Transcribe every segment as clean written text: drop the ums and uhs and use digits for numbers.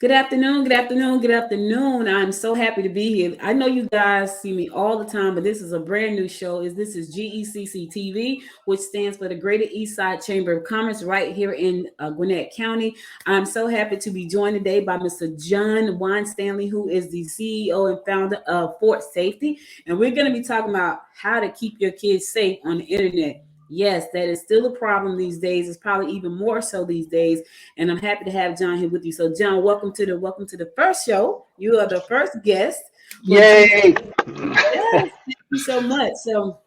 Good afternoon, good afternoon, good afternoon. I'm so happy to be here. I know you guys see me all the time, but this is a brand new show. This is GECC TV, which stands for the Greater East Side Chamber of Commerce right here in Gwinnett County. I'm so happy to be joined today by Mr. John Stanley, who is the CEO and founder of Fort Safety. And we're going to be talking about how to keep your kids safe on the internet. Yes, that is still a problem these days. It's probably even more so these days, and I'm happy to have John here with you. So, John, welcome to the first show. You are the first guest for G. Yay! Yes, thank you so much. So,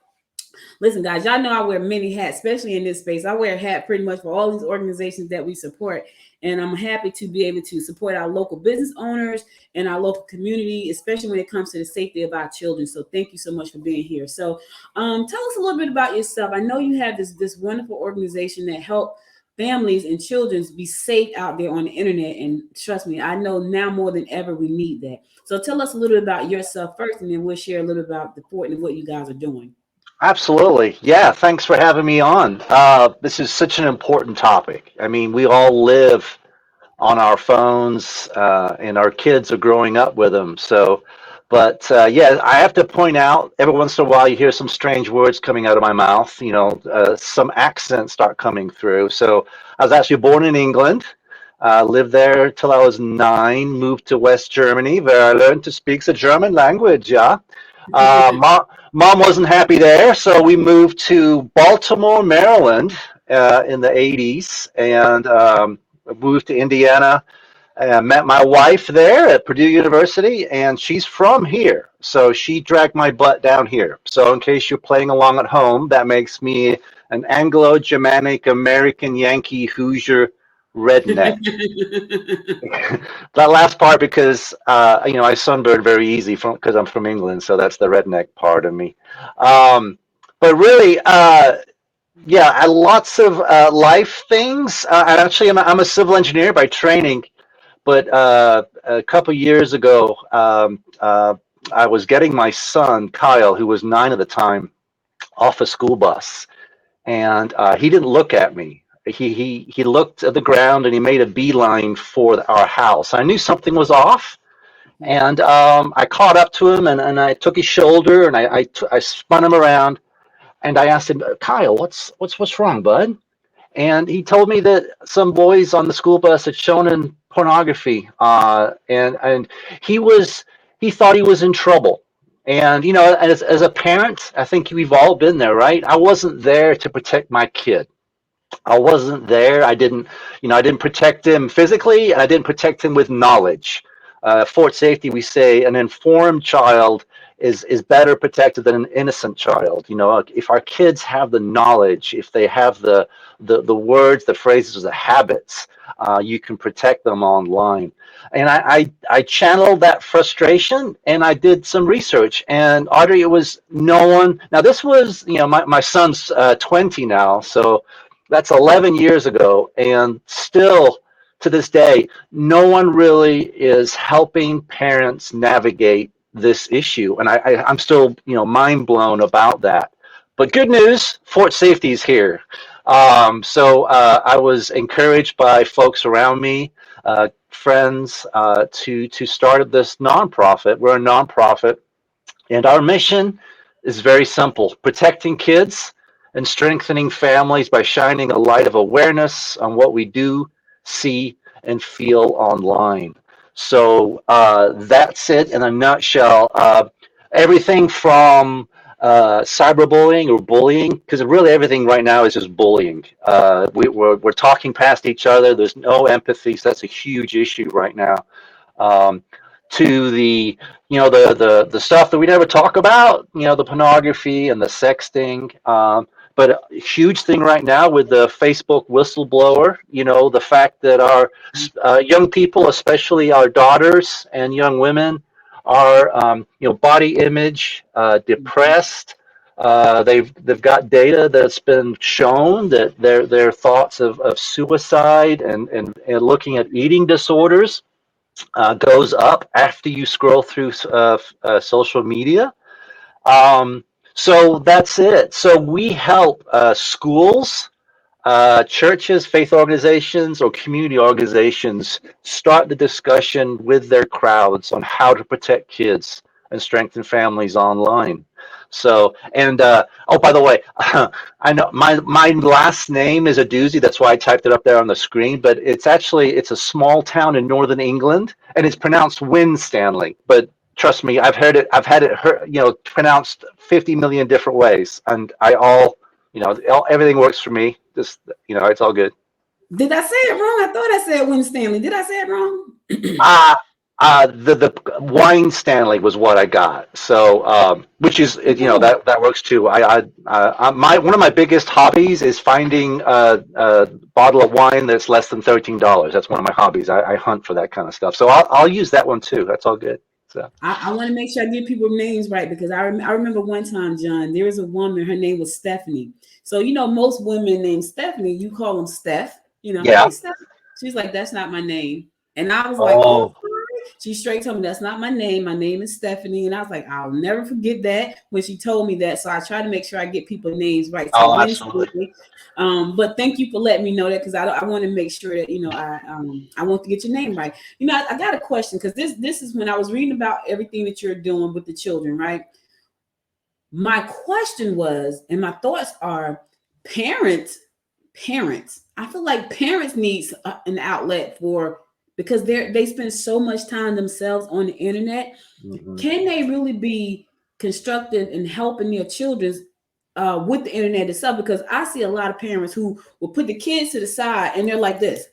listen, guys, y'all know I wear many hats, especially in this space. I wear a hat pretty much for all these organizations that we support, and I'm happy to be able to support our local business owners and our local community, especially when it comes to the safety of our children. So, thank you so much for being here. So, tell us a little bit about yourself. I know you have this wonderful organization that help families and children be safe out there on the internet. And trust me, I know now more than ever we need that. So tell us a little bit about yourself first, and then we'll share a little about the fort and what you guys are doing. Absolutely. Yeah, thanks for having me on. This is such an important topic. I mean, we all live on our phones, and our kids are growing up with them. Yeah, I have to point out every once in a while you hear some strange words coming out of my mouth. Some accents start coming through. So I was actually born in England. Lived there till I was 9. Moved to West Germany, where I learned to speak the German language. Yeah, mom wasn't happy there, so we moved to Baltimore, Maryland, in the '80s, and moved to Indiana. I met my wife there at Purdue University, and she's from here, so she dragged my butt down here. So, in case you're playing along at home, that makes me an Anglo-Germanic American Yankee Hoosier redneck. That last part because I sunburn very easy from because I'm from England, so that's the redneck part of me. Um, but really, yeah, lots of life things. Actually, I'm a civil engineer by training, but a couple years ago, I was getting my son Kyle, who was 9 at the time, off a school bus, and he didn't look at me. He looked at the ground and he made a beeline for our house. I knew something was off, and I caught up to him and I took his shoulder and I spun him around and I asked him, Kyle, what's wrong, bud? And he told me that some boys on the school bus had shown him pornography, and he thought he was in trouble. And as a parent, I think we've all been there, right? I wasn't there to protect my kid. I wasn't there. I didn't protect him physically, and I didn't protect him with knowledge. Fort Safety, we say an informed child is better protected than an innocent child. If our kids have the knowledge, if they have the words, the phrases, the habits, you can protect them online. And I channeled that frustration and I did some research. And Audrey, it was no one. Now, this was, my son's 20 now. So that's 11 years ago. And still to this day, no one really is helping parents navigate this issue. And I'm still, mind blown about that. But good news, Fort Safety is here. I was encouraged by folks around me, friends, to start this nonprofit. We're a nonprofit, and our mission is very simple: protecting kids and strengthening families by shining a light of awareness on what we do, see, and feel online. So that's it in a nutshell. Everything from cyberbullying or bullying, because really everything right now is just bullying. We're talking past each other. There's no empathy, so that's a huge issue right now. Um, to the stuff that we never talk about, the pornography and the sexting. But a huge thing right now with the Facebook whistleblower, the fact that our young people, especially our daughters and young women, are body image depressed. They've got data that's been shown that their thoughts of suicide and looking at eating disorders goes up after you scroll through social media. So that's it. So we help schools, churches, faith organizations, or community organizations start the discussion with their crowds on how to protect kids and strengthen families online. So, and oh, by the way, I know my last name is a doozy. That's why I typed it up there on the screen. But it's a small town in northern England, and it's pronounced Winstanley. But trust me, I've had it heard, pronounced 50 million different ways, and everything works for me. Just, it's all good. Did I say it wrong? I thought I said Winstanley. Did I say it wrong? Uh, the wine Stanley was what I got. So, which is, Oh, that works too. One of my biggest hobbies is finding a bottle of wine that's less than $13. That's one of my hobbies. I hunt for that kind of stuff. So I'll use that one too. That's all good. So. I want to make sure I get people names right because I remember one time, John, there was a woman, her name was Stephanie. So, most women named Stephanie, you call them Steph, Yeah. hey, Steph. She's like, that's not my name. And I was like, oh, Oh, sorry. She straight told me that's not my name. My name is Stephanie. And I was like, I'll never forget that when she told me that. So I try to make sure I get people names right. So oh, absolutely. Wednesday. But thank you for letting me know that because I want to make sure that I want to get your name right. I got a question because this is when I was reading about everything that you're doing with the children, right? My question was, and my thoughts are, parents. I feel like parents need an outlet because they spend so much time themselves on the internet. Mm-hmm. Can they really be constructive in helping their children with the internet itself? Because I see a lot of parents who will put the kids to the side and they're like this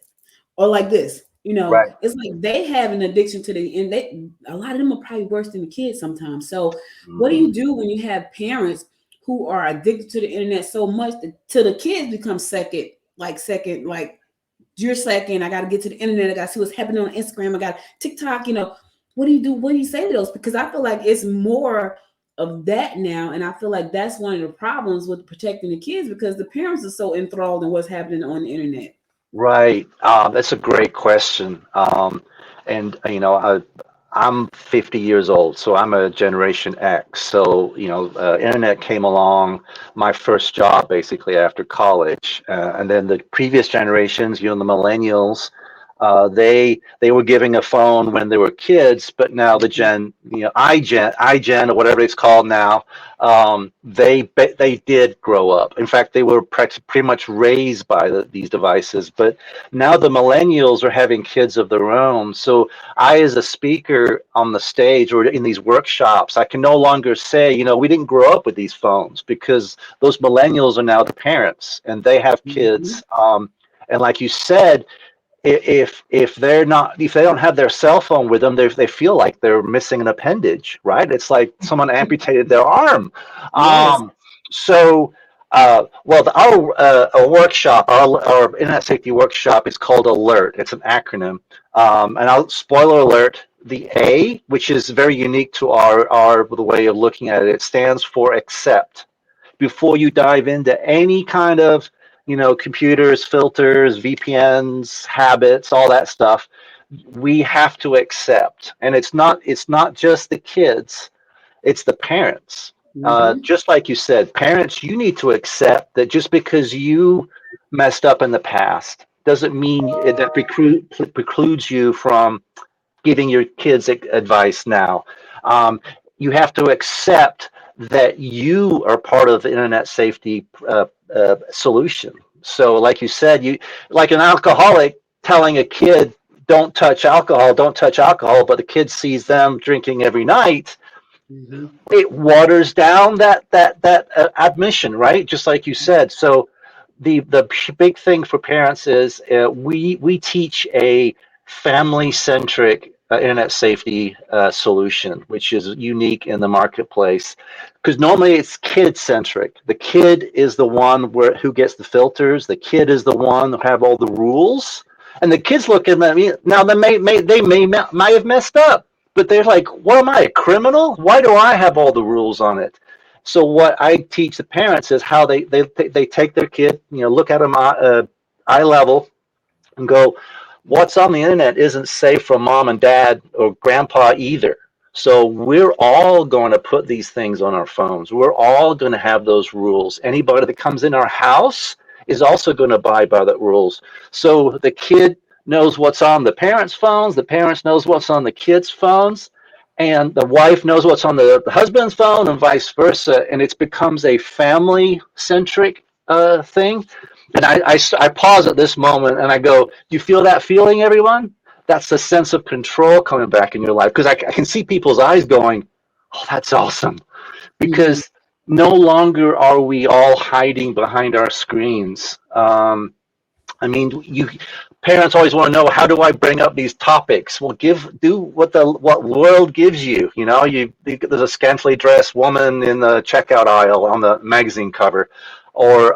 or like this. Right. It's like they have an addiction to and a lot of them are probably worse than the kids sometimes. So what do Mm-hmm. you do when you have parents who are addicted to the internet so much that to the kids become second, like you're second. I got to get to the internet. I got to see what's happening on Instagram. I got TikTok. What do you do? What do you say to those? Because I feel like it's more of that now, and I feel like that's one of the problems with protecting the kids because the parents are so enthralled in what's happening on the internet. Right. That's a great question. And I'm 50 years old, so I'm a Generation X. So, internet came along, my first job basically after college, and then the previous generations, the millennials, they were giving a phone when they were kids, but now the iGen or whatever it's called now, they did grow up. In fact, they were pretty much raised by these devices. But now the millennials are having kids of their own. So I, as a speaker on the stage or in these workshops, I can no longer say, we didn't grow up with these phones because those millennials are now the parents and they have Mm-hmm. kids. And like you said, if they don't have their cell phone with them, they feel like they're missing an appendage, right? It's like someone amputated their arm. Yes. So well, our workshop, our internet safety workshop is called Alert. It's an acronym, and I'll spoiler alert. The A, which is very unique to our the way of looking at it, it stands for accept. Before you dive into any kind of computers, filters, VPNs, habits, all that stuff, we have to accept. And it's not just the kids, it's the parents. Mm-hmm. Just like you said, parents, you need to accept that just because you messed up in the past doesn't mean that precludes you from giving your kids advice now. Um, you have to accept that you are part of the internet safety solution. So, like you said, like an alcoholic telling a kid, don't touch alcohol, but the kid sees them drinking every night. Mm-hmm. It waters down that admission, right? Just like you said. So the big thing for parents is we teach a family centric internet safety solution, which is unique in the marketplace. Because normally it's kid centric. The kid is the one who gets the filters. The kid is the one who have all the rules. And the kids look at me now. Might have messed up, but they're like, "What am I, a criminal? Why do I have all the rules on it?" So what I teach the parents is how they take their kid, look at them eye level, and go, "What's on the internet isn't safe for mom and dad or grandpa either." So we're all going to put these things on our phones. We're all going to have those rules. Anybody that comes in our house is also going to abide by the rules. So the kid knows what's on the parents' phones, the parents knows what's on the kids' phones, and the wife knows what's on the husband's phone, and vice versa. And it becomes a family-centric thing. And I pause at this moment and I go, do you feel that feeling, everyone? That's the sense of control coming back in your life. Because I can see people's eyes going, oh, that's awesome. Mhm. Because no longer are we all hiding behind our screens. I mean, you parents always want to know, how do I bring up these topics? Well, do what world gives you. You know, there's a scantily dressed woman in the checkout aisle on the magazine cover, or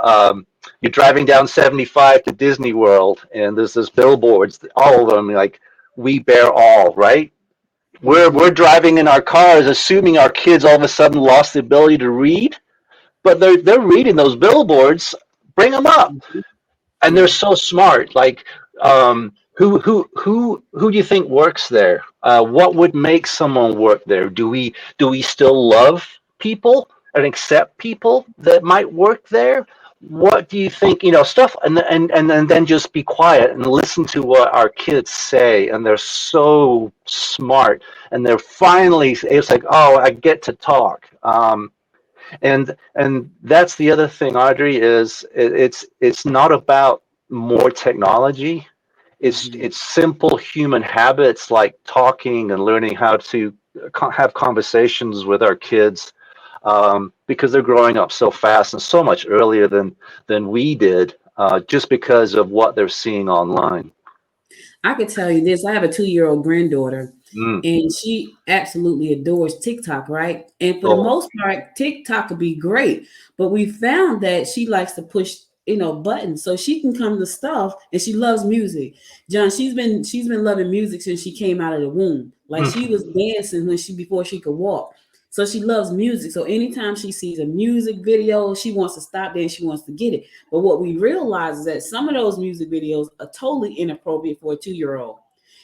you're driving down 75 to Disney World, and there's this billboards, all of them like, we bear all, right? We're Mhm. driving in our cars, assuming our kids all of a sudden lost the ability to read, but they're reading those billboards. Bring them up, Mhm. and they're Yeah. so smart. Like, who do you think works there? What would make someone work there? Do we still love people and accept people that might work there? What do you think? You know, stuff, and then just be quiet and listen to what our kids say. And they're so smart, and they're finally. It's like, oh, I get to talk. And that's the other thing, Audrey, is it's not about more technology. Mhm. It's simple human habits like talking and learning how to have conversations with our kids, because they're growing up so fast and so much earlier than we did, just because of what they're seeing online. I could tell you this. I have a 2-year-old granddaughter, Mm. and she absolutely adores TikTok, right? And for the Oh, most part, TikTok could be great, but we found that she likes to push, buttons so she can come to stuff, and she loves music. John, she's been loving music since she came out of the womb. Like she mm. was dancing before she could walk. So she loves music. So anytime she sees a music video, she wants to stop there and she wants to get it. But what we realize is that some of those music videos are totally inappropriate for a 2-year-old.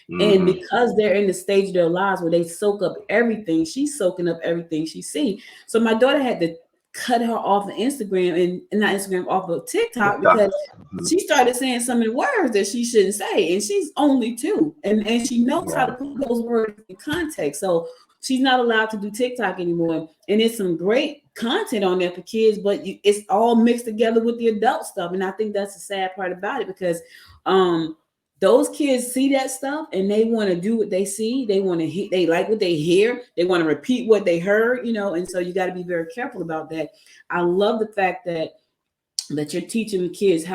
And Hmm. because they're in the stage of their lives where they soak up everything, she's soaking up everything she sees. So my daughter had to cut her off of Instagram and not Instagram, off of TikTok, TikTok. because she started saying some of the words that she shouldn't say. And she's only 2. And she knows how Yeah. to put those words in context. So she's not allowed to do TikTok anymore. And it's some great content on there for kids, but it's all mixed together with the adult stuff. And I think that's the sad part about it, because um those kids see that stuff and they want to do what they see. They want to they like what they hear. They want to repeat what they heard, and so you got to be very careful about that. I love the fact that you're teaching the kids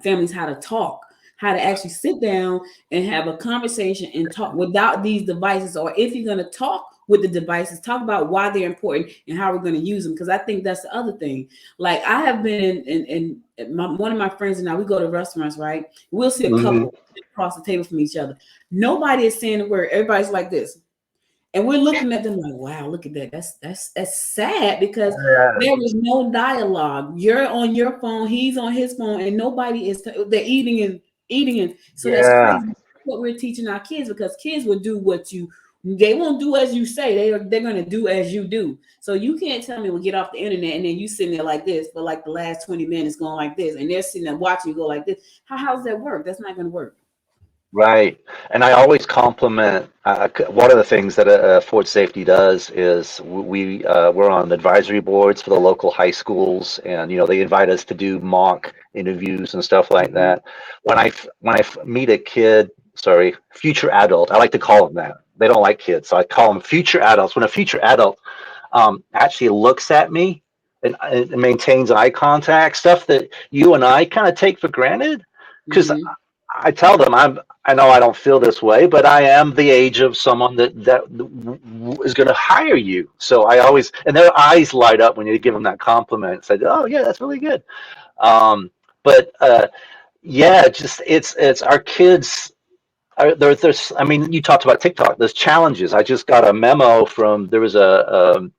families how to talk, how to actually sit down and have a conversation and talk without these devices. Or if you're going to talk with the devices, talk about why they're important and how we're going to use them. Because I think that's the other thing. Like I have been one of my friends and I, we go to restaurants, right? We'll see a Hmm. couple across the table from each other. Nobody is saying a word. Everybody's like this. And we're looking at them like, wow, look at that. That's sad, because Yeah. there is no dialogue. You're on your phone, he's on his phone, and nobody is. They're eating, and so that's Yeah. crazy. That's what we're teaching our kids, because kids will do what you. They won't do as you say. They're gonna do as you do. So you can't tell me we'll get off the internet and then you sitting there like this for like the last 20 minutes going like this, and they're sitting there watching you go like this. How's that work? That's not gonna work. Right. And I always compliment, one of the things that Ford Safety does is we're on advisory boards for the local high schools, and they invite us to do mock interviews and stuff like Mhm. that. When I meet a kid, sorry, future adult, I like to call them that. They don't like kids, so I call them future adults. When a future adult actually looks at me and maintains eye contact, stuff that you and I kind of take for granted, because Mhm. I tell them I know I don't feel this way, but I am the age of someone that is going to hire you. So I always, and their eyes light up when you give them that compliment. Say, oh yeah, that's really good. Um, but yeah, just it's our kids. There's, I mean, you talked about TikTok. There's challenges. I just got a memo from there was a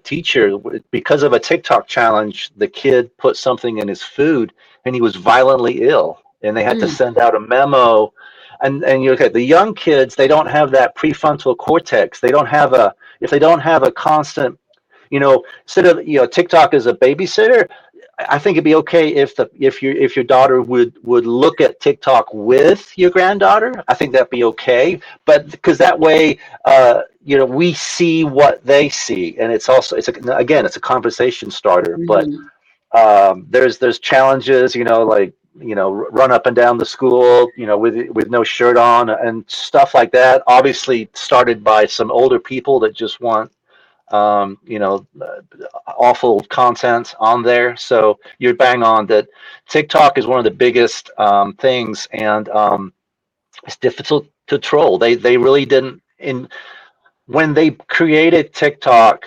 teacher, because of a TikTok challenge. The kid put something in his food and he was violently ill, and they had to Mm. send out a memo. And you look at the young kids; they don't have that prefrontal cortex. They don't have a if they don't have a constant, instead of TikTok as a babysitter. I think it'd be okay if your daughter would look at TikTok with your granddaughter. I think that'd be okay, but because that way, we see what they see, and it's a conversation starter. But Mhm. there's challenges, like run up and down the school, with no shirt on and stuff like that. Obviously, started by some older people that just want um, you know, uh, awful content on there. So you're bang on that. TikTok is one of the biggest things, and it's difficult to troll. They really didn't in when they created TikTok.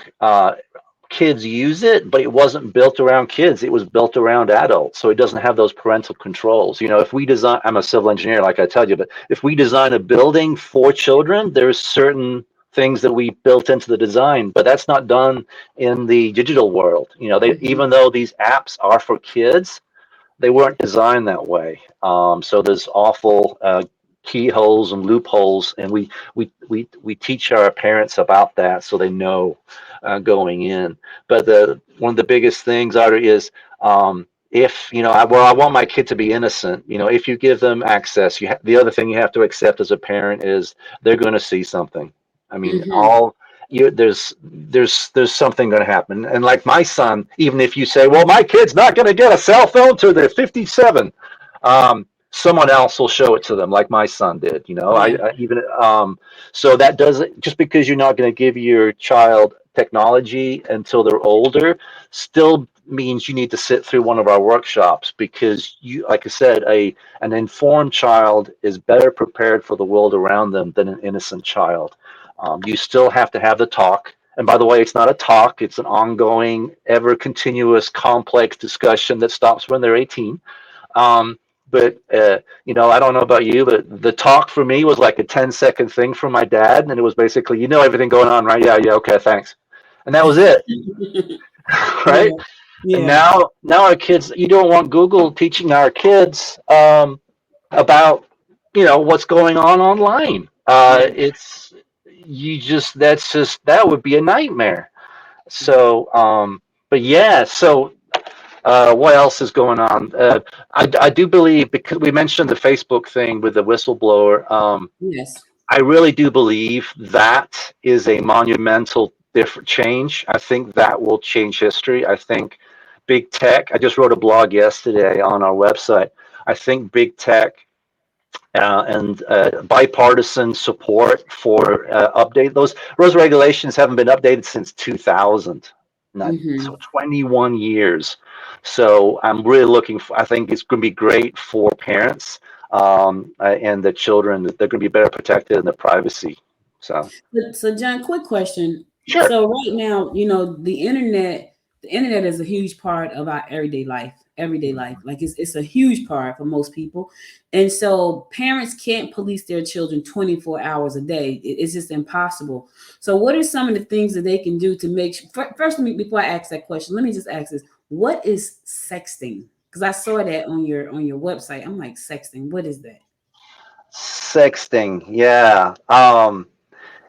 Kids use it, but it wasn't built around kids. It was built around adults, so it doesn't have those parental controls. If we design, I'm a civil engineer, like I tell you, but if we design a building for children, there's certain things that we built into the design, but that's not done in the digital world. They Mhm. even though these apps are for kids, they weren't designed that way. So there's awful keyholes and loopholes, and we teach our parents about that so they know going in. But the one of the biggest things, Audrey, is if I want my kid to be innocent. If you give them access, the other thing you have to accept as a parent is they're going to see something. I mean, Mhm. there's something going to happen. And like my son, even if you say, well, my kid's not going to get a cell phone till they're 57, someone else will show it to them, like my son did. Yeah. I even so that doesn't, just because you're not going to give your child technology until they're older, still means you need to sit through one of our workshops, because like I said, an informed child is better prepared for the world around them than an innocent child. You still have to have the talk. And by the way, it's not a talk, it's an ongoing, ever continuous, complex discussion that stops when they're 18. But I don't know about you, but the talk for me was like a 10-second thing from my dad. And it was basically, everything going on, right? Yeah, yeah, okay, thanks. And that was it, right? Yeah. And Yeah. now our kids, you don't want Google teaching our kids about, what's going on online. Right. That would be a nightmare. So, but yeah, so what else is going on? I do believe, because we mentioned the Facebook thing with the whistleblower. Yes. I really do believe that is a monumental different change. I think that will change history. I think big tech. I just wrote a blog yesterday on our website. I think big tech and bipartisan support for update those regulations haven't been updated since 2000, not so Mhm. 21 years. So I'm really looking for, I think it's going to be great for parents and the children, that they're going to be better protected in their privacy. So So, John, quick question. sure. So, right now, the internet is a huge part of our everyday life. Everyday life, like it's a huge part for most people, and so parents can't police their children 24 hours a day. It's just impossible. So, what are some of the things that they can do to make first? Before I ask that question, let me just ask this: what is sexting? Because I saw that on your website. I'm like, sexting. What is that? Sexting, yeah.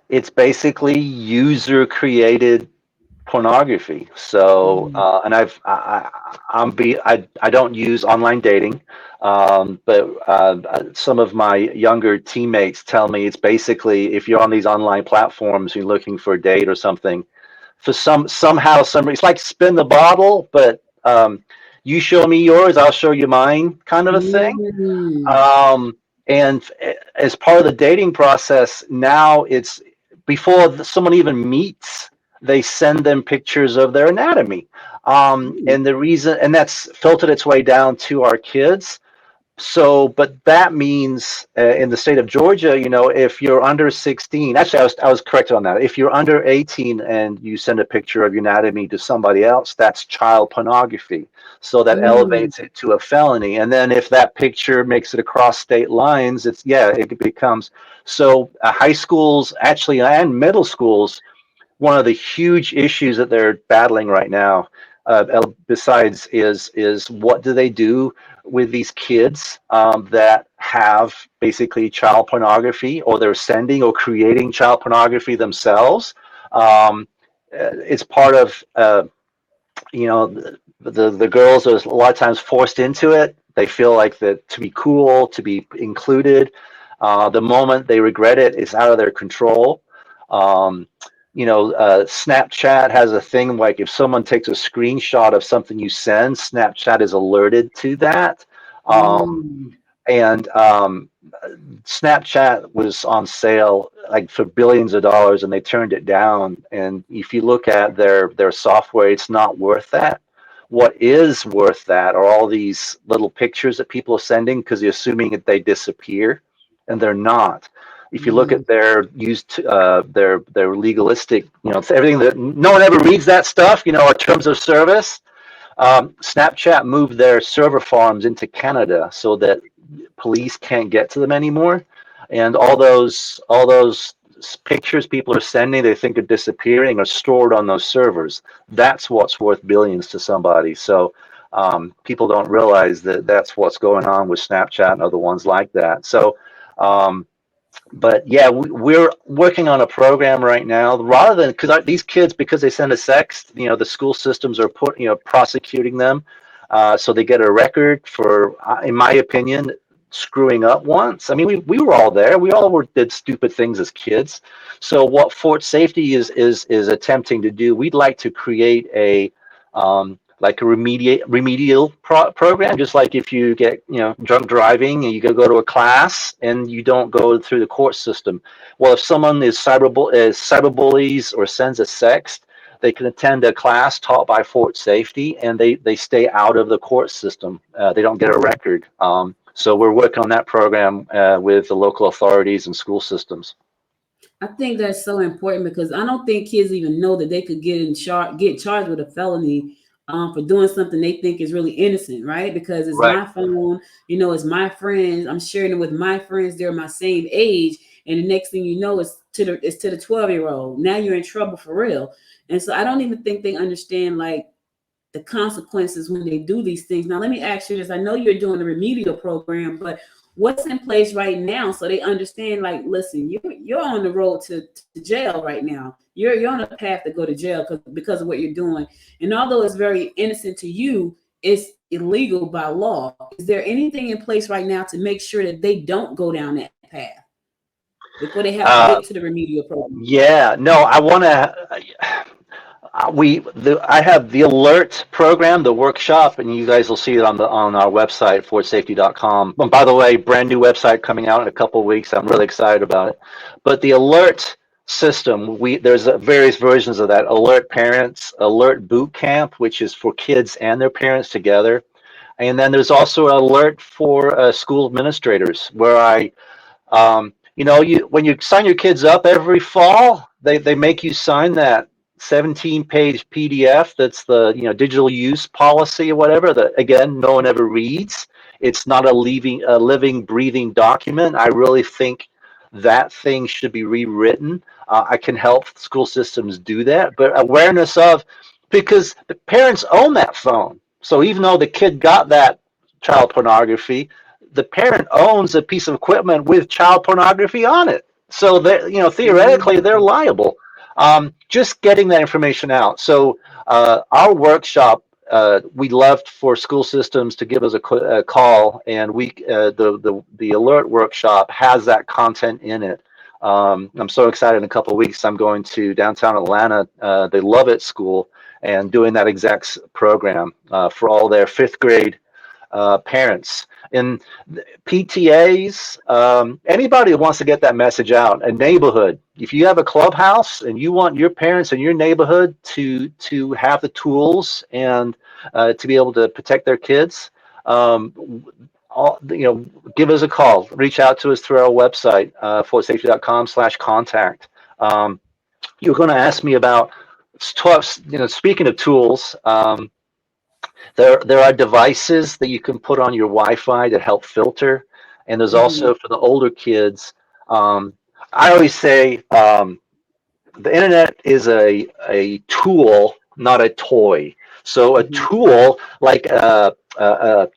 It's basically user created pornography. So, Mhm. and I don't use online dating, but some of my younger teammates tell me it's basically, if you're on these online platforms, you're looking for a date or something. For it's like spin the bottle, but you show me yours, I'll show you mine, kind of a thing. Mm. Um, and as part of the dating process, now it's before someone even meets, they send them pictures of their anatomy. And the reason, and that's filtered its way down to our kids. So, but that means in the state of Georgia, if you're under 16, actually, I was corrected on that. If you're under 18 and you send a picture of your anatomy to somebody else, that's child pornography. So that Mm. elevates it to a felony. And then if that picture makes it across state lines, it becomes, so high schools actually, and middle schools, one of the huge issues that they're battling right now, besides, is what do they do with these kids that have basically child pornography, or they're sending or creating child pornography themselves. It's part of you know the girls are a lot of times forced into it. They feel like that to be cool, to be included. The moment they regret it, it's out of their control. Um, Snapchat has a thing like if someone takes a screenshot of something you send, Snapchat is alerted to that. Um, Mm. and Snapchat was on sale like for billions of dollars, and they turned it down. And if you look at their software, it's not worth that. What is worth that are all these little pictures that people are sending because they're assuming that they disappear, and they're not. If you look Mm. at their their legalistic, everything that no one ever reads that stuff, our terms of service. Snapchat moved their server farms into Canada so that police can't get to them anymore, and all those pictures people are sending they think are disappearing are stored on those servers. That's what's worth billions to somebody. So people don't realize that that's what's going on with Snapchat and other ones like that. So but yeah, we're working on a program right now rather than because these kids, because they send a sext, the school systems are prosecuting them, so they get a record for, in my opinion, screwing up once. I mean, we were all there. We all did stupid things as kids. So what Fort Safety is attempting to do, we'd like to create a like a remedial program, just like if you get drunk driving and you go to a class and you don't go through the court system. Well, if someone is cyberbullies or sends a sext, they can attend a class taught by Fort Safety, and they stay out of the court system. They don't get a record. So we're working on that program with the local authorities and school systems. I think that's so important because I don't think kids even know that they could get charged with a felony for doing something they think is really innocent, right? Because it's Right. my phone, it's my friends. I'm sharing it with my friends. They're my same age, and the next thing you know, it's to the 12-year-old. Now you're in trouble for real. And so I don't even think they understand like the consequences when they do these things. Now, let me ask you this. I know you're doing a remedial program, but what's in place right now so they understand, like, listen, you're on the road to jail right now. You're on a path to go to jail because of what you're doing. And although it's very innocent to you, it's illegal by law. Is there anything in place right now to make sure that they don't go down that path before they have to Uh, get to the remedial program? yeah, no, I want to. I have the alert program, the workshop, and you guys will see it on our website, fortsafety.com. And by the way, brand new website coming out in a couple of weeks. I'm really excited about it. But the alert system, there's various versions of that. Alert Parents, Alert Boot Camp, which is for kids and their parents together. And then there's also an alert for school administrators, where when you sign your kids up every fall, they make you sign that 17-page PDF that's the digital use policy or whatever that again no one ever reads. It's not a living, breathing document. I really think that thing should be rewritten. I can help school systems do that, but awareness of, because the parents own that phone. So even though the kid got that child pornography, the parent owns a piece of equipment with child pornography on it. So that theoretically they're Mm. liable. Just getting that information out. So our workshop, we love for school systems to give us a call, and the alert workshop has that content in it. I'm so excited. In a couple of weeks, I'm going to downtown Atlanta, the Lovett School, and doing that exact program for all their fifth grade parents and PTAs, anybody who wants to get that message out. A neighborhood, if you have a clubhouse and you want your parents in your neighborhood to have the tools and to be able to protect their kids, give us a call. Reach out to us through our website, fortsafety.com/contact. You're going to ask me about, speaking of tools. There are devices that you can put on your Wi-Fi that help filter, and there's Mhm. also for the older kids. Um, I always say the internet is a tool, not a toy. So a Mhm. tool like a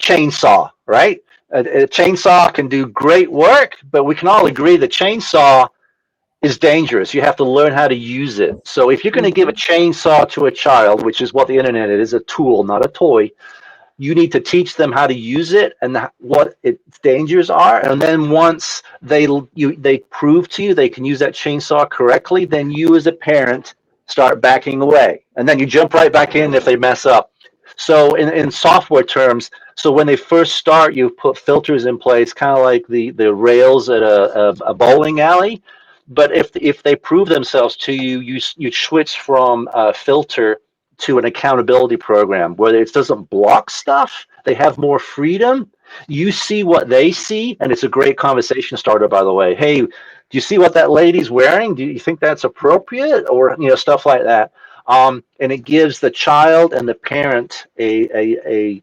chainsaw, right? A chainsaw can do great work, but we can all agree the chainsaw is dangerous. You have to learn how to use it. So if you're going to give a Mhm. chainsaw to a child, which is what the internet is, a tool, not a toy, you need to teach them how to use it and what its dangers are. And then once they prove to you they can use that chainsaw correctly, then you as a parent start backing away, and then you jump right back in if they mess up. So in software terms, so when they first start, you put filters in place, kind of like the rails at a bowling alley. But if they prove themselves to you, you switch from a filter to an accountability program where it doesn't block stuff. They have more freedom. You see what they see, and it's a great conversation starter, by the way. Hey, do you see what that lady's wearing? Do you think that's appropriate? Or stuff like that. And it gives the child and the parent a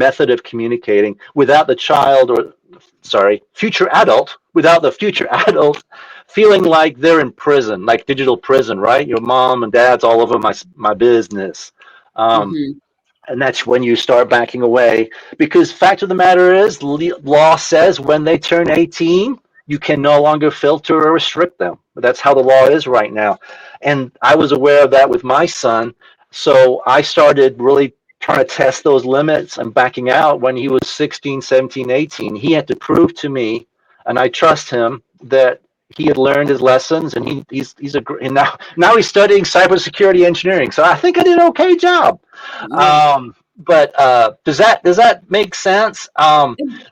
method of communicating without the child, or sorry, future adult, without the future adult feeling like they're in prison, like digital prison, right? Your mom and dad's all over my business. Um, Mhm. and that's when you start backing away, because fact of the matter is, law says when they turn 18, you can no longer filter or restrict them. That's how the law is right now. And I was aware of that with my son. So I started really trying to test those limits and backing out when he was 16, 17, 18. He had to prove to me, and I trust him, that he had learned his lessons, and and now he's studying cybersecurity engineering. So I think I did an okay job. Yeah. But does that make sense?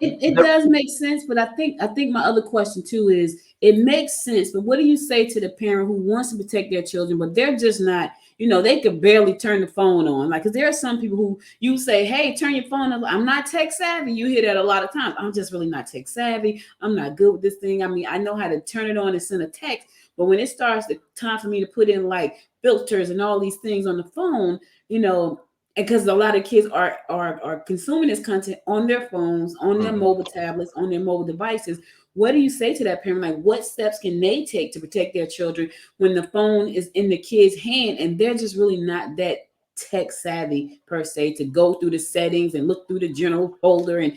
It The, does make sense, but I think my other question too is it makes sense, but what do you say to the parent who wants to protect their children, but they're just not, they could barely turn the phone on. Like, because there are some people who you say, hey, turn your phone on. I'm not tech savvy. You hear that a lot of times. I'm just really not tech savvy. I'm not good with this thing. I mean, I know how to turn it on and send a text, but when it starts the time for me to put in like filters and all these things on the phone, you know, because a lot of kids are consuming this content on their phones, on their Mhm. mobile tablets, on their mobile devices. What do you say to that parent? Like, what steps can they take to protect their children when the phone is in the kid's hand and they're just really not that tech savvy per se to go through the settings and look through the general folder and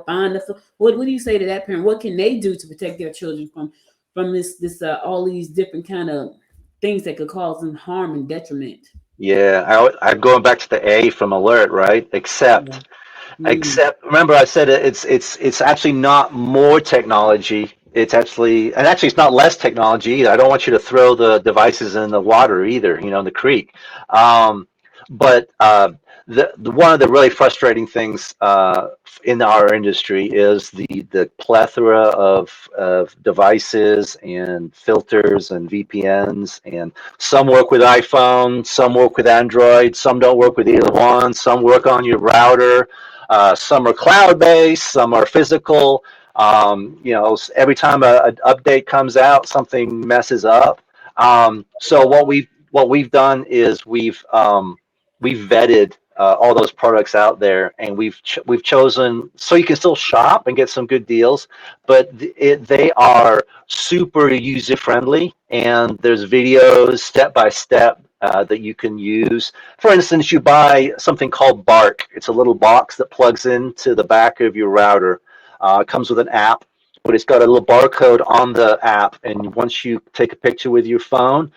find the what do you say to that parent? What can they do to protect their children from this all these different kind of things that could cause them harm and detriment? Yeah, I'm going back to the A from alert, right? Yeah. Except, remember I said it's actually not more technology. It's actually, and actually it's not less technology either. I don't want you to throw the devices in the water either, in the creek. Um, but the one of the really frustrating things in our industry is the plethora of devices and filters and VPNs, and some work with iPhone, some work with Android, some don't work with either one, some work on your router. Some are cloud-based, some are physical. Every time an update comes out, something messes up. So what we've done is we've vetted all those products out there, and we've chosen, so you can still shop and get some good deals, but they are super user friendly, and there's videos step by step that you can use. For instance, you buy something called Bark. It's a little box that plugs into the back of your router. It comes with an app, but it's got a little barcode on the app, and once you take a picture with your phone,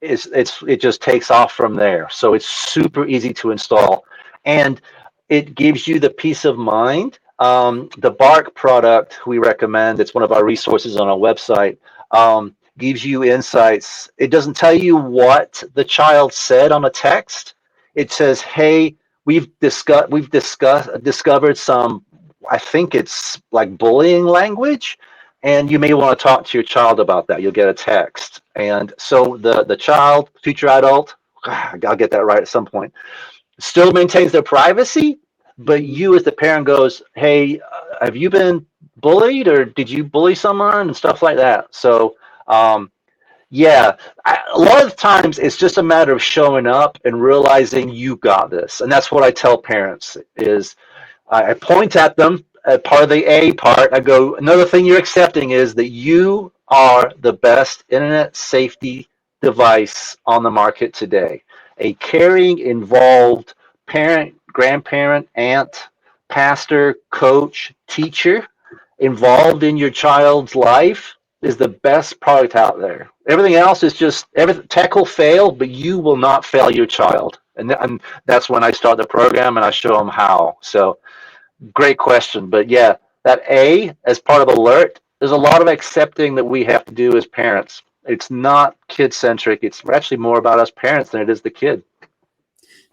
it just takes off from there. So it's super easy to install, and it gives you the peace of mind. The Bark product we recommend. It's one of our resources on our website. Gives you insights. It doesn't tell you what the child said on a text. It says, "Hey, discovered some. I think it's like bullying language, and you may want to talk to your child about that." You'll get a text. And so the child, future adult, I'll get that right at some point, still maintains their privacy, but Mhm. you as the parent goes, hey, have you been bullied, or did you bully someone, and stuff like that. So yeah, a lot of times it's just a matter of showing up and realizing you got this. And that's what I tell parents is, I point at them at part of the A part. I go, another thing you're accepting is that you are the best internet safety device on the market today. A caring, involved parent, grandparent, aunt, pastor, coach, teacher involved in your child's life is the best product out there. Everything else is just tech will fail, but you will not fail your child. And that's when I start the program and I show them how. So great question. But yeah, that A as part of alert, there's a lot of accepting that we have to do as parents. It's not kid centric. It's actually more about us parents than it is the kid.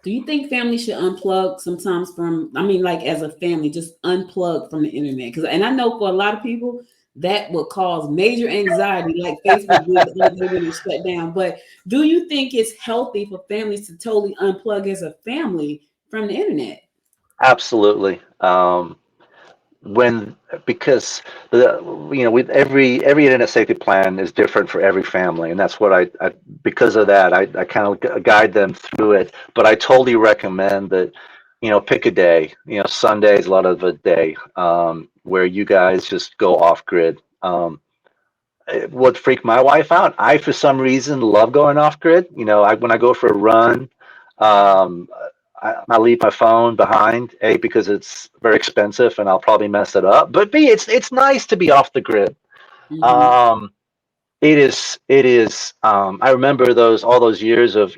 Do you think families should unplug sometimes from, I mean, like as a family, just unplug from the internet? Because, and I know for a lot of people, that would cause major anxiety, like Facebook did the other day when it shut down. But do you think it's healthy for families to totally unplug as a family from the internet? Absolutely. When because the with every internet safety plan is different for every family, and that's what I because of that I kind of guide them through it. But I totally recommend that pick a day. Sunday is a lot of the day where you guys just go off grid. It would freak my wife out. I, for some reason, love going off grid. When I go for a run, um, I leave my phone behind. A, because it's very expensive and I'll probably mess it up. But B, it's nice to be off the grid. Mm-hmm. Um, it is. It is. I remember all those years of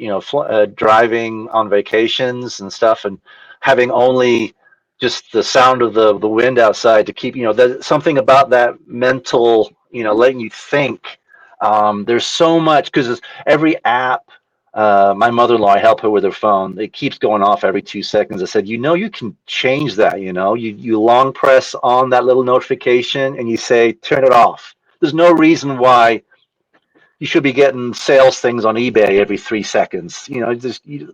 driving on vacations and stuff, and having only just the sound of the wind outside to keep. There's something about that mental. Letting you think. There's so much because every app. My mother-in-law, I help her with her phone. It keeps going off every 2 seconds. I said, you can change that. You long press on that little notification and you say, turn it off. There's no reason why you should be getting sales things on eBay every 3 seconds.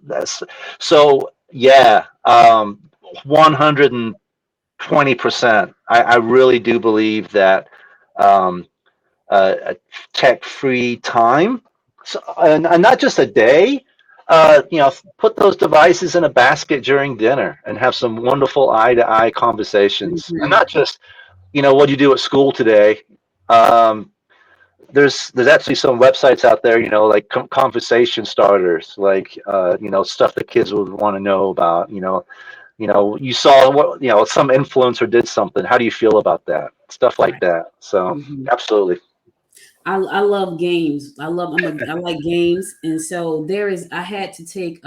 That's so yeah. 120%. I really do believe that um, tech-free time, so, and not just a day. Put those devices in a basket during dinner and have some wonderful eye-to-eye conversations, and Mm-hmm. not just what do you do at school today. Um, there's actually some websites out there, like conversation starters, like stuff that kids would want to know about. You saw what some influencer did something. How do you feel about that? Stuff like Right. that. So Mm-hmm. absolutely. I love games. I like games. And so I had to take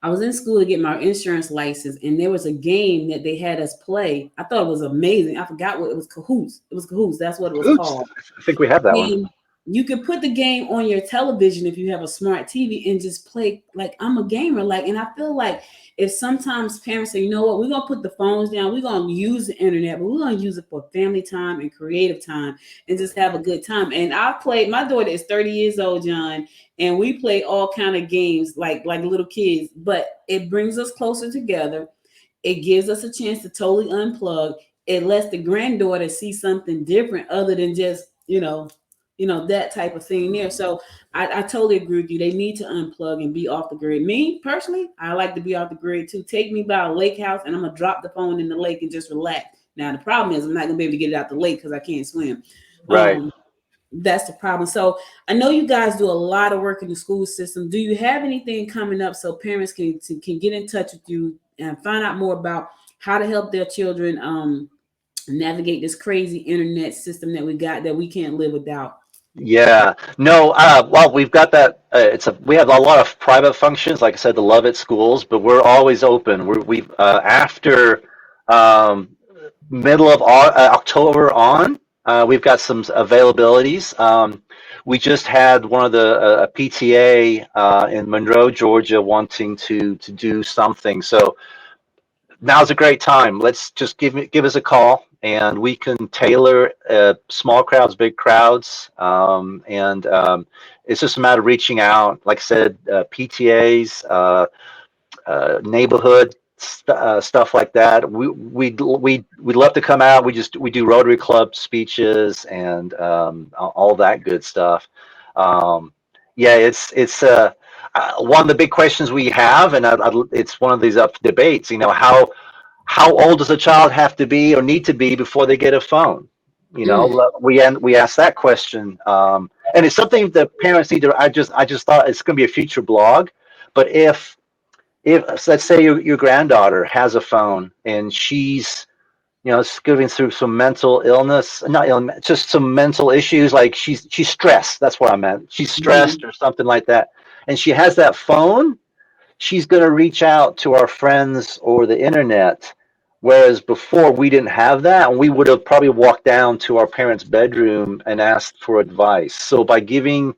I was in school to get my insurance license, and there was a game that they had us play. I thought it was amazing. I forgot what it was. Cahoots. It was Cahoots. That's what it was Oops, called. I think we have that one. And you could put the game on your television if you have a smart TV and just play like I'm a gamer. Like, and I feel like if sometimes parents say, you know what, we're gonna put the phones down, we're gonna use the internet, but we're gonna use it for family time and creative time and just have a good time. And I played, my daughter is 30 years old, John, and we play all kind of games like little kids, but it brings us closer together. It gives us a chance to totally unplug. It lets the granddaughter see something different other than just, that type of thing there. So I totally agree with you. They need to unplug and be off the grid. Me personally, I like to be off the grid too. Take me by a lake house and I'm gonna drop the phone in the lake and just relax. Now the problem is I'm not gonna be able to get it out the lake because I can't swim. Right. Um, that's the problem. So I know you guys do a lot of work in the school system. Do you have anything coming up so parents can get in touch with you and find out more about how to help their children navigate this crazy internet system that we got that we can't live without? Yeah. No. Well, we've got that. We have a lot of private functions, like I said, the Love It schools, but we're always open. We've after um, middle of October on, we've got some availabilities. We just had one of the PTA in Monroe, Georgia, wanting to do something. So now's a great time. Let's just give us a call, and we can tailor small crowds, big crowds, and it's just a matter of reaching out. Like I said, PTAs, neighborhood stuff like that. We'd love to come out. We do Rotary Club speeches and all that good stuff. Um, yeah, it's one of the big questions we have, and it's one of these up debates. How old does a child have to be or need to be before they get a phone? Mm, We ask that question, and it's something that parents need to. I just thought it's going to be a future blog, but if let's say your granddaughter has a phone and she's you know, is going through some mental illness, not illness, just some mental issues. Like she's stressed. That's what I meant. She's stressed Mhm. or something like that. And she has that phone. She's going to reach out to our friends or the internet. Whereas before we didn't have that, and we would have probably walked down to our parents' bedroom and asked for advice. So by giving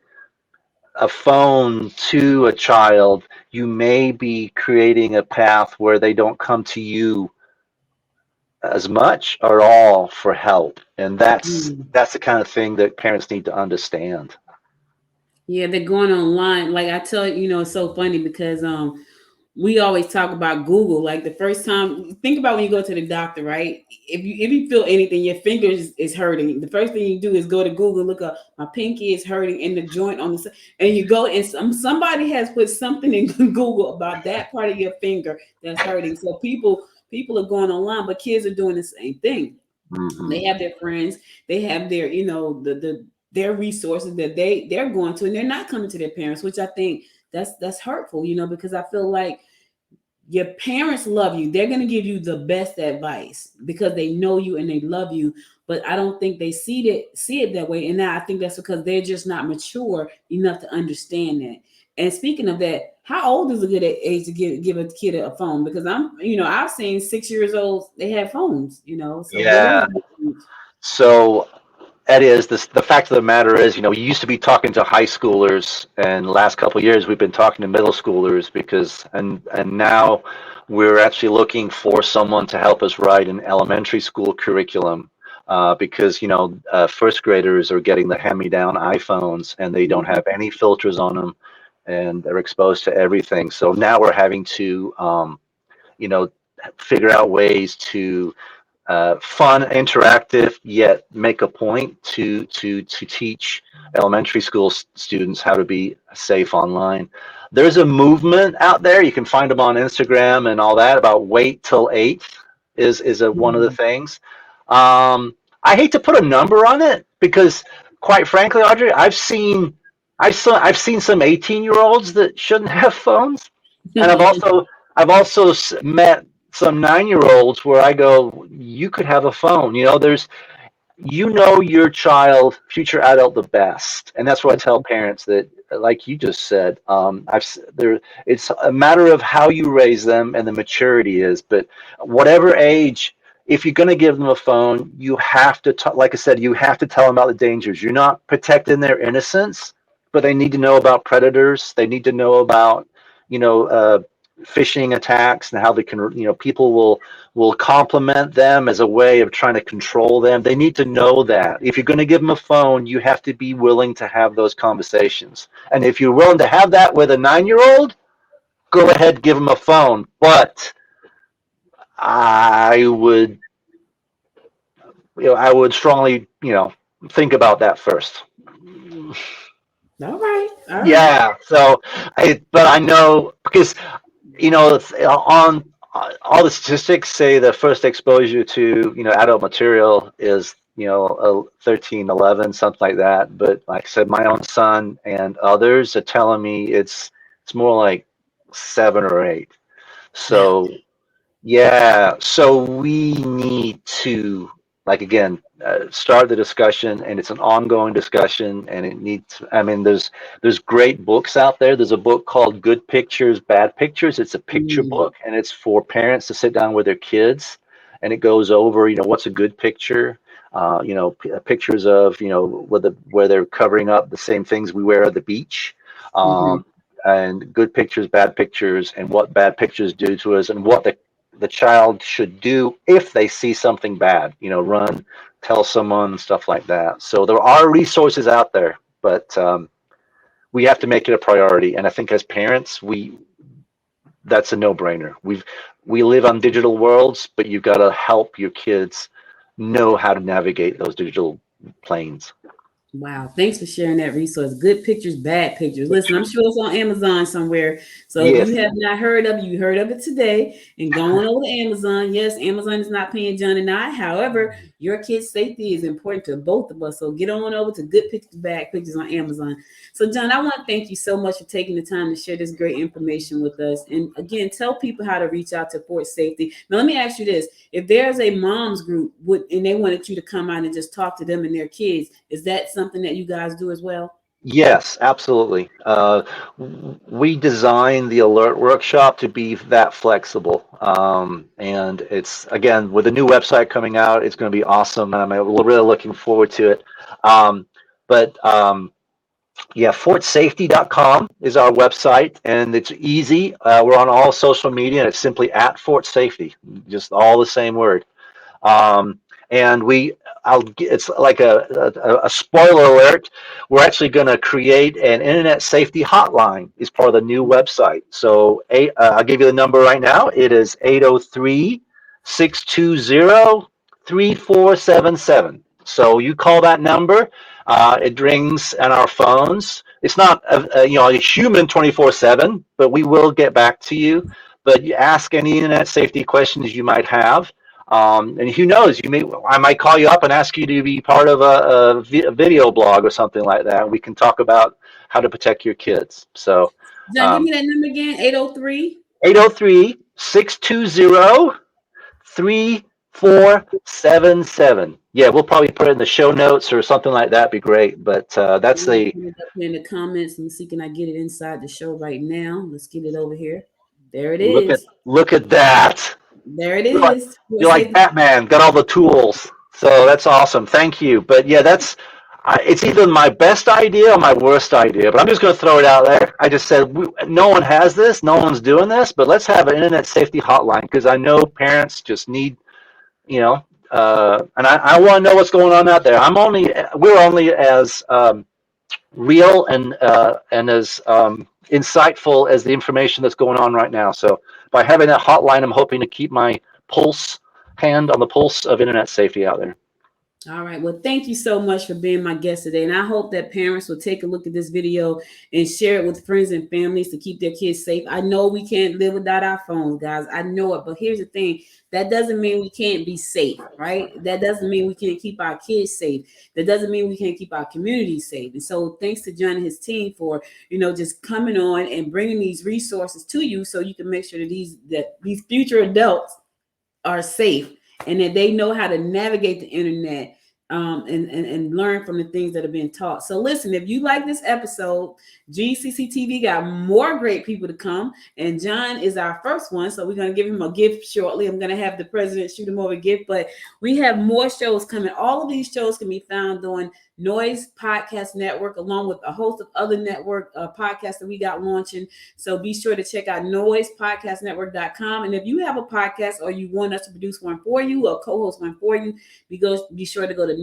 a phone to a child, you may be creating a path where they don't come to you as much or all for help. And Mm. that's the kind of thing that parents need to understand. Yeah, they're going online. Like I tell you, it's so funny because we always talk about Google. Like the first time, think about when you go to the doctor, right? If you feel anything, your fingers is hurting. The first thing you do is go to Google, look up my pinky is hurting and the joint on the, and you go and somebody has put something in Google about that part of your finger that's hurting. So people are going online, but kids are doing the same thing. Mm-hmm. They have their friends, they have their, their resources that they're going to, and they're not coming to their parents, which I think that's hurtful, because I feel like your parents love you. They're going to give you the best advice because they know you and they love you. But I don't think they see it that way. And now I think that's because they're just not mature enough to understand that. And speaking of that, how old is a good age to give a kid a phone? Because I've seen 6 years old, they have phones, so what is Yeah. the age? So that is the fact of the matter is, we used to be talking to high schoolers, and the last couple of years we've been talking to middle schoolers because, and now we're actually looking for someone to help us write an elementary school curriculum. Because first graders are getting the hand-me-down iPhones and they don't have any filters on them, and they're exposed to everything. So now we're having to, you know, figure out ways to fun, interactive, yet make a point to teach elementary school students how to be safe online. There's a movement out there. You can find them on Instagram and all that about wait till eighth is one of the Mhm. things. I hate to put a number on it because, quite frankly, Audrey, I've seen some 18-year-olds that shouldn't have phones, and I've also met some 9-year-olds where I go, you could have a phone. Your child, future adult, the best, and that's what I tell parents that, like you just said, it's a matter of how you raise them and the maturity is. But whatever age, if you're going to give them a phone, you have to, like I said, you have to tell them about the dangers. You're not protecting their innocence, but they need to know about predators. They need to know about, you know, uh, phishing attacks and how they can, people will compliment them as a way of trying to control them. They need to know that. If you're going to give them a phone, you have to be willing to have those conversations. And if you're willing to have that with a 9-year-old, go ahead, give them a phone. But I would, I would strongly, think about that first. All right, all right. Yeah. But I know because on all the statistics say the first exposure to adult material is 13, 11, something like that. But like I said, my own son and others are telling me it's more like 7 or 8. Wow. So yeah, so we need to, like, again, start the discussion, and it's an ongoing discussion, and it needs. I mean, there's great books out there. There's a book called Good Pictures, Bad Pictures. It's a picture Mm, book, and it's for parents to sit down with their kids, and it goes over, what's a good picture. Pictures of where they're covering up the same things we wear at the beach. mhm. Um, and good pictures, bad pictures, and what bad pictures do to us, and what the child should do if they see something bad, run, tell someone, stuff like that. So there are resources out there, but we have to make it a priority. And I think as parents, that's a no-brainer. We live on digital worlds, but you've got to help your kids know how to navigate those digital planes. Wow. Thanks for sharing that resource. Good pictures, bad pictures. Listen, I'm sure it's on Amazon somewhere. So if Yes. you have not heard of it, you heard of it today and going over to Amazon. Yes, Amazon is not paying John and I. However, your kids' safety is important to both of us. So get on over to Good Pictures Bad Pictures on Amazon. So John, I want to thank you so much for taking the time to share this great information with us. And again, tell people how to reach out to Fort Safety. Now, let me ask you this. If there's a mom's group and they wanted you to come out and just talk to them and their kids, is that something that you guys do as well? Yes, absolutely. We designed the alert workshop to be that flexible. And it's, again, with a new website coming out, it's going to be awesome. And I'm really looking forward to it. But yeah, fortsafety.com is our website, and it's easy. We're on all social media, and it's simply at Fort Safety, just all the same word. Um, and it's like a spoiler alert. We're actually going to create an internet safety hotline as part of the new website. So I'll give you the number right now. It is 803-620-3477. So you call that number. It rings on our phones. It's not a human 24/7, but we will get back to you. But you ask any internet safety questions you might have. And who knows, I might call you up and ask you to be part of a video blog or something like that. We can talk about how to protect your kids. So John, give me that number again, 803. 803-620-3477. Yeah, we'll probably put it in the show notes or something like that. Be great. But that's in the comments. Let me see, can I get it inside the show right now? Let's get it over here. There it is. Look at that. There it is. You're like Batman, got all the tools. So that's awesome. Thank you. But yeah, it's either my best idea or my worst idea. But I'm just going to throw it out there. I just said, no one has this. No one's doing this. But let's have an internet safety hotline, because I know parents just need, and I want to know what's going on out there. We're only as real and as insightful as the information that's going on right now. So by having that hotline, I'm hoping to keep my hand on the pulse of internet safety out there. All right. Well, thank you so much for being my guest today. And I hope that parents will take a look at this video and share it with friends and families to keep their kids safe. I know we can't live without our phones, guys. I know it. But here's the thing. That doesn't mean we can't be safe, right? That doesn't mean we can't keep our kids safe. That doesn't mean we can't keep our community safe. And so thanks to John and his team for, just coming on and bringing these resources to you so you can make sure that these future adults are safe and that they know how to navigate the internet and learn from the things that have been taught. So listen, if you like this episode, GCC TV got more great people to come, and John is our first one. So we're going to give him a gift shortly. I'm going to have the president shoot him over a gift, but we have more shows coming. All of these shows can be found on Noise Podcast Network, along with a host of other network podcasts that we got launching. So be sure to check out noisepodcastnetwork.com. And if you have a podcast or you want us to produce one for you or co-host one for you, be sure to go to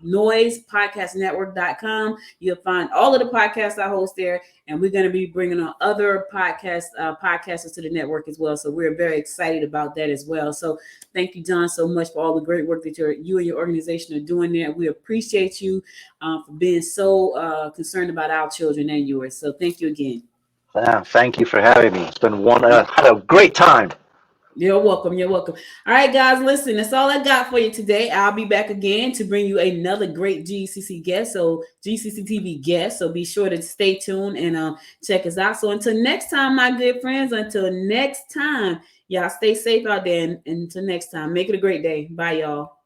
noisepodcastnetwork.com. You'll find all of the podcasts I host there. And we're going to be bringing on other podcasters to the network as well. So we're very excited about that as well. So thank you, John, so much for all the great work that you and your organization are doing there. We appreciate you for being so concerned about our children and yours. So thank you again. Thank you for having me. It's been had a great time. You're welcome. You're welcome. All right, guys, listen, that's all I got for you today. I'll be back again to bring you another great GCC guest. So GCC TV guest. So be sure to stay tuned and check us out. So until next time, my good friends, y'all stay safe out there. And until next time, make it a great day. Bye, y'all.